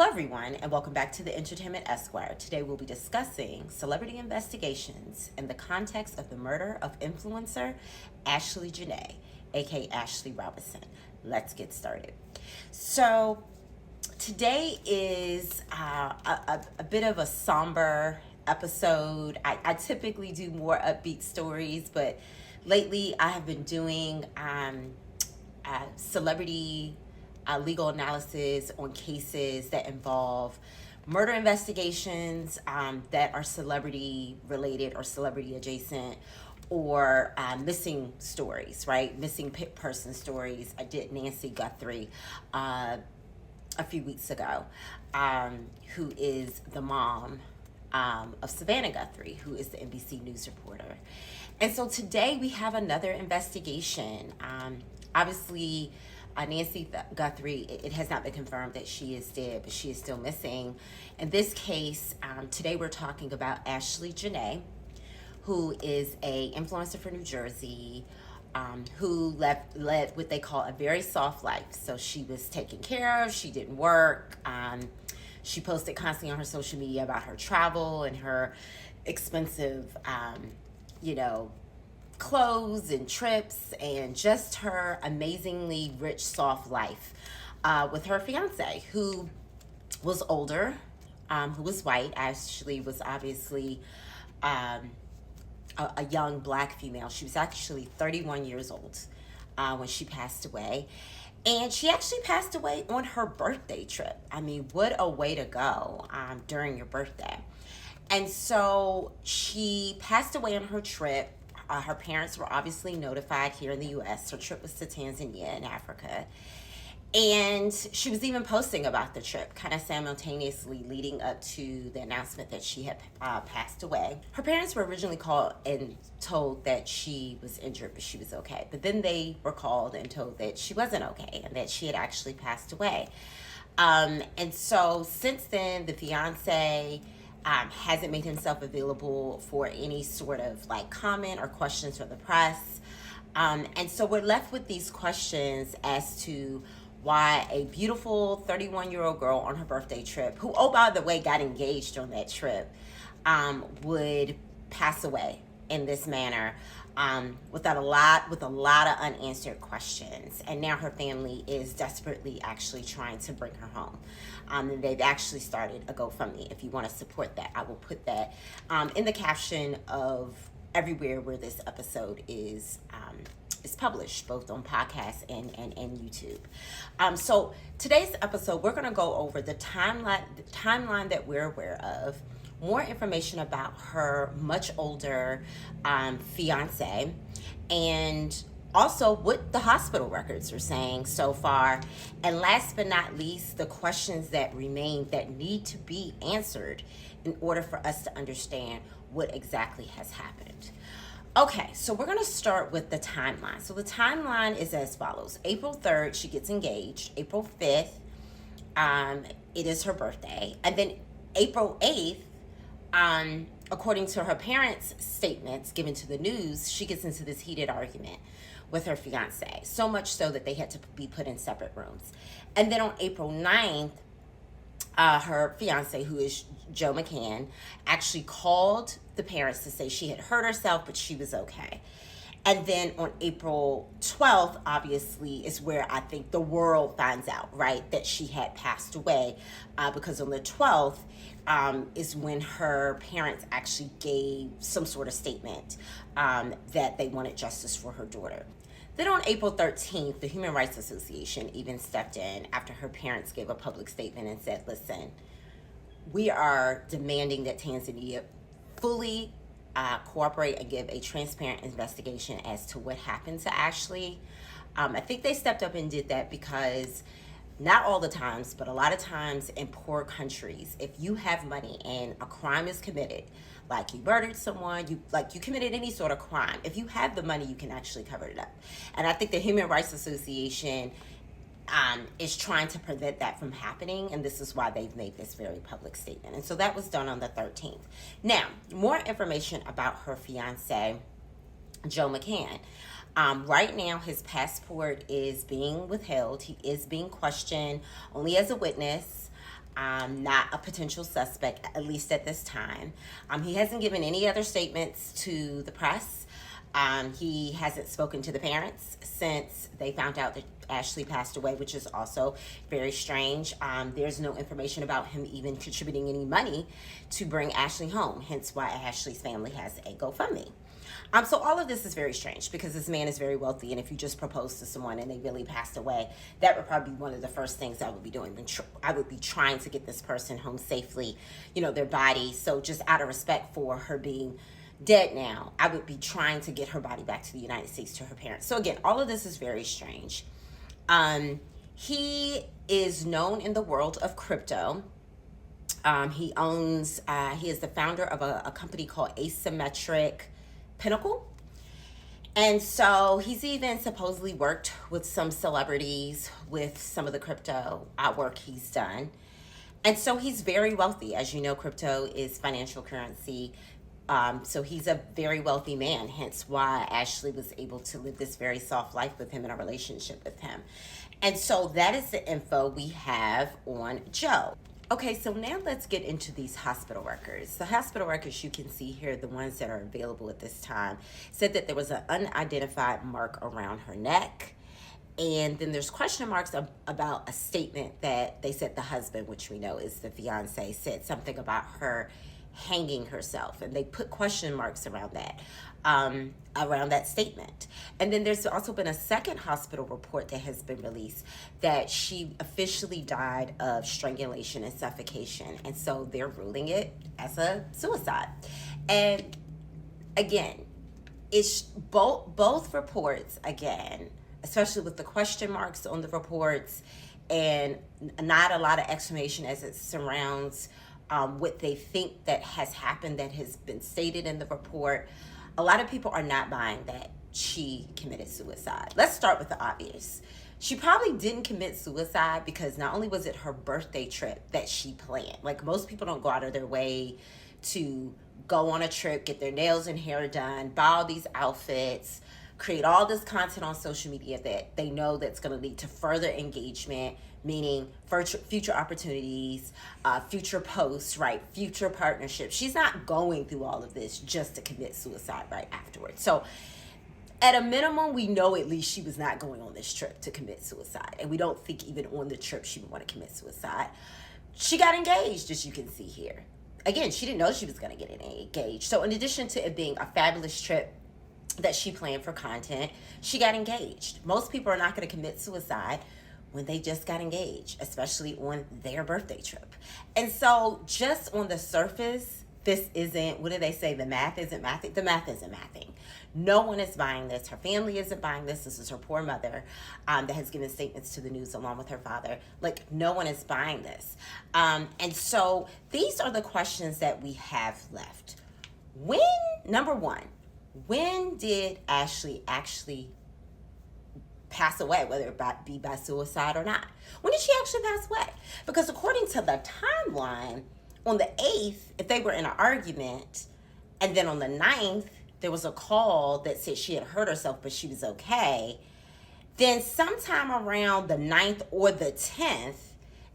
Hello, everyone, and welcome back to the Entertainment Esquire. Today, we'll be discussing celebrity investigations in the context of the murder of influencer Ashley Janae, aka Ashley Robinson. Let's get started. So, today is a bit of a somber episode. I typically do more upbeat stories, but lately I have been doing celebrity legal analysis on cases that involve murder investigations that are celebrity related or celebrity adjacent, or missing stories, right? Missing person stories. I did Nancy Guthrie a few weeks ago, who is the mom of Savannah Guthrie, who is the NBC News reporter. And so today we have another investigation. Obviously, Nancy Guthrie, it has not been confirmed that she is dead, but she is still missing. In this case, today we're talking about Ashley Janae, who is a influencer for New Jersey, who led what they call a very soft life. So she was taken care of, she didn't work. She posted constantly on her social media about her travel and her expensive, clothes and trips, and just her amazingly rich, soft life with her fiance, who was older, who was white. Ashley was obviously a young Black female. She was actually 31 years old when she passed away. And she actually passed away on her birthday trip. I mean, what a way to go during your birthday. And so she passed away on her trip. Her parents were obviously notified here in the U.S. Her trip was to Tanzania in Africa. And she was even posting about the trip, kind of simultaneously leading up to the announcement that she had passed away. Her parents were originally called and told that she was injured, but she was okay. But then they were called and told that she wasn't okay and that she had actually passed away. And so since then, the fiance hasn't made himself available for any sort of comment or questions from the press. And so we're left with these questions as to why a beautiful 31-year-old girl on her birthday trip, who, oh, by the way, got engaged on that trip, would pass away in this manner, with a lot of unanswered questions. And now her family is desperately actually trying to bring her home. And they've actually started a GoFundMe. If you want to support that, I will put that in the caption of everywhere where this episode is published, both on podcasts and YouTube. So today's episode, we're going to go over the timeline that we're aware of, more information about her much older fiance, and also what the hospital records are saying so far. And last but not least, the questions that remain that need to be answered in order for us to understand what exactly has happened. Okay, so we're going to start with the timeline. So the timeline is as follows. April 3rd, she gets engaged. April 5th, it is her birthday. And then April 8th, according to her parents' statements given to the news, she gets into this heated argument with her fiance, so much so that they had to be put in separate rooms. And then on April 9th, her fiance, who is Joe McCann, actually called the parents to say she had hurt herself, but she was okay. And then on April 12th, obviously, is where I think the world finds out, right, that she had passed away, because on the 12th is when her parents actually gave some sort of statement that they wanted justice for her daughter. Then on April 13th, the Human Rights Association even stepped in after her parents gave a public statement and said, listen, we are demanding that Tanzania fully cooperate and give a transparent investigation as to what happened to Ashley. I think they stepped up and did that because not all the times, but a lot of times in poor countries, if you have money and a crime is committed, like you murdered someone, you committed any sort of crime, if you have the money, you can actually cover it up. And I think the Human Rights Association is trying to prevent that from happening, and this is why they've made this very public statement. And so that was done on the 13th. Now, more information about her fiance, Joe McCann. Right now, his passport is being withheld. He is being questioned only as a witness. not a potential suspect, at least at this time. He hasn't given any other statements to the press. He hasn't spoken to the parents since they found out that Ashley passed away, which is also very strange. There's no information about him even contributing any money to bring Ashley home, hence why Ashley's family has a GoFundMe. So all of this is very strange because this man is very wealthy, and if you just propose to someone and they really passed away, that would probably be one of the first things I would be doing. I would be trying to get this person home safely, their body. So just out of respect for her being dead now, I would be trying to get her body back to the United States to her parents. So again, all of this is very strange. He is known in the world of crypto. He is the founder of a company called Asymmetric Pinnacle. And so he's even supposedly worked with some celebrities with some of the crypto work he's done. And so he's very wealthy. As you know, crypto is financial currency. So he's a very wealthy man, hence why Ashley was able to live this very soft life with him in a relationship with him. And so that is the info we have on Joe. Okay, so now let's get into these hospital records. The hospital records you can see here, the ones that are available at this time, said that there was an unidentified mark around her neck. And then there's question marks about a statement that they said the husband, which we know is the fiance, said something about her hanging herself. And they put question marks around that statement. And then there's also been a second hospital report that has been released that she officially died of strangulation and suffocation. And so they're ruling it as a suicide. And again, it's both reports, again, especially with the question marks on the reports and not a lot of explanation as it surrounds what they think that has happened that has been stated in the report. A lot of people are not buying that she committed suicide. Let's start with the obvious. She probably didn't commit suicide because not only was it her birthday trip that she planned. Like, most people don't go out of their way to go on a trip, get their nails and hair done, buy all these outfits, create all this content on social media that they know that's going to lead to further engagement, meaning future opportunities, future posts, right? Future partnerships. She's not going through all of this just to commit suicide right afterwards. So at a minimum, we know at least she was not going on this trip to commit suicide. And we don't think even on the trip she would want to commit suicide. She got engaged, as you can see here. Again, she didn't know she was going to get engaged. So in addition to it being a fabulous trip that she planned for content, she got engaged. Most people are not going to commit suicide when they just got engaged, especially on their birthday trip. And so just on the surface, this isn't, what do they say? The math isn't mathing. The math isn't mathing. No one is buying this. Her family isn't buying this. This is her poor mother that has given statements to the news along with her father. Like, no one is buying this. And so these are the questions that we have left. Number one, when did Ashley actually pass away, whether it be by suicide or not? When did she actually pass away? Because according to the timeline, on the 8th, if they were in an argument, and then on the 9th, there was a call that said she had hurt herself, but she was okay, then sometime around the 9th or the 10th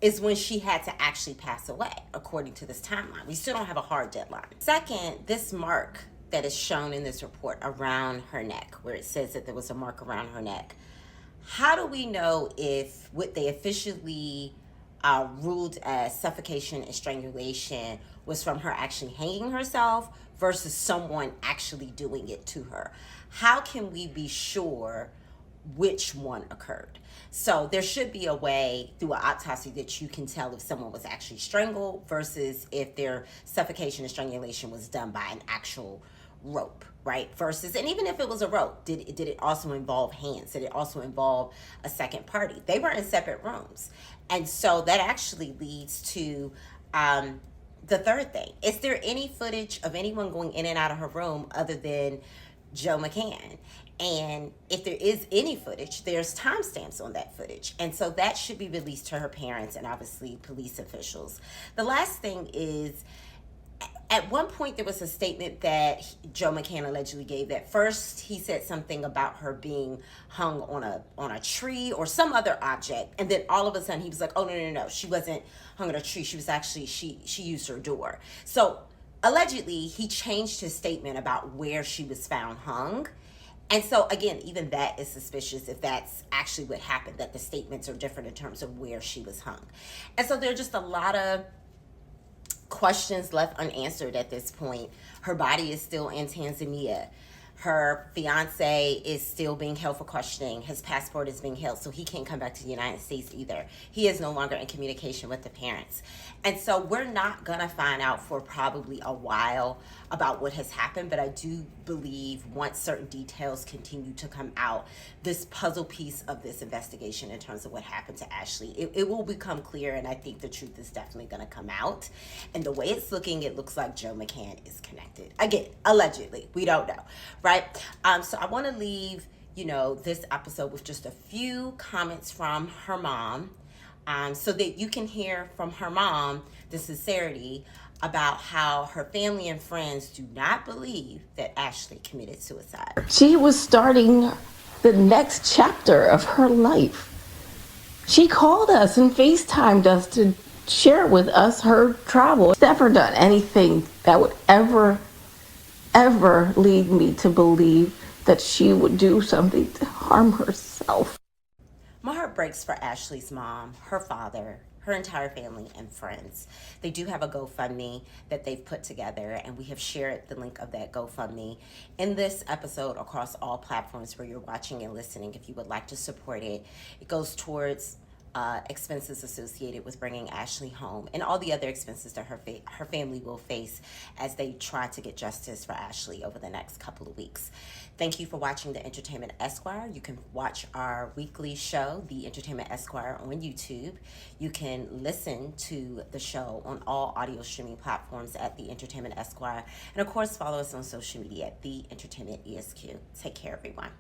is when she had to actually pass away, according to this timeline. We still don't have a hard deadline. Second, this mark that is shown in this report around her neck, where it says that there was a mark around her neck, how do we know if what they officially ruled as suffocation and strangulation was from her actually hanging herself versus someone actually doing it to her? How can we be sure which one occurred? So there should be a way through an autopsy that you can tell if someone was actually strangled versus if their suffocation and strangulation was done by an actual rope, right? Versus, and even if it was a rope, did it also involve hands? Did it also involve a second party? They were in separate rooms. And so that actually leads to the third thing. Is there any footage of anyone going in and out of her room other than Joe McCann? And if there is any footage, there's timestamps on that footage. And so that should be released to her parents and obviously police officials. The last thing is, At one point, there was a statement that Joe McCann allegedly gave. That first he said something about her being hung on a tree or some other object, and then all of a sudden he was like, "Oh no, she wasn't hung on a tree. She was actually she used her door." So allegedly, he changed his statement about where she was found hung. And so again, even that is suspicious if that's actually what happened, that the statements are different in terms of where she was hung. And so there are just a lot of questions left unanswered at this point. Her body is still in Tanzania. Her fiance is still being held for questioning. His passport is being held, so he can't come back to the United States either. He is no longer in communication with the parents. And so we're not gonna find out for probably a while about what has happened, but I do believe once certain details continue to come out, this puzzle piece of this investigation in terms of what happened to Ashley, it will become clear, and I think the truth is definitely gonna come out. And the way it's looking, it looks like Joe McCann is connected. Again, allegedly, we don't know, right? So I wanna leave, this episode with just a few comments from her mom, so that you can hear from her mom the sincerity about how her family and friends do not believe that Ashley committed suicide. She was starting the next chapter of her life. She called us and FaceTimed us to share with us her travel. She's never done anything that would ever lead me to believe that she would do something to harm herself. My heart breaks for Ashley's mom, her father, her entire family, and friends. They do have a GoFundMe that they've put together, and we have shared the link of that GoFundMe in this episode across all platforms where you're watching and listening. If you would like to support it, it goes towards expenses associated with bringing Ashley home and all the other expenses that her family will face as they try to get justice for Ashley over the next couple of weeks. Thank you for watching The Entertainment Esquire. You can watch our weekly show, The Entertainment Esquire, on YouTube. You can listen to the show on all audio streaming platforms at The Entertainment Esquire. And of course, follow us on social media at The Entertainment ESQ. Take care, everyone.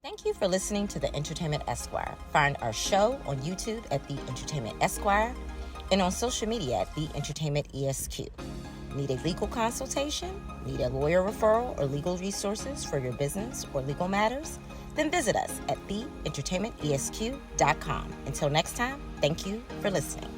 Thank you for listening to The Entertainment Esquire. Find our show on YouTube at The Entertainment Esquire and on social media at The Entertainment ESQ. Need a legal consultation? Need a lawyer referral or legal resources for your business or legal matters? Then visit us at theentertainmentesq.com. Until next time, thank you for listening.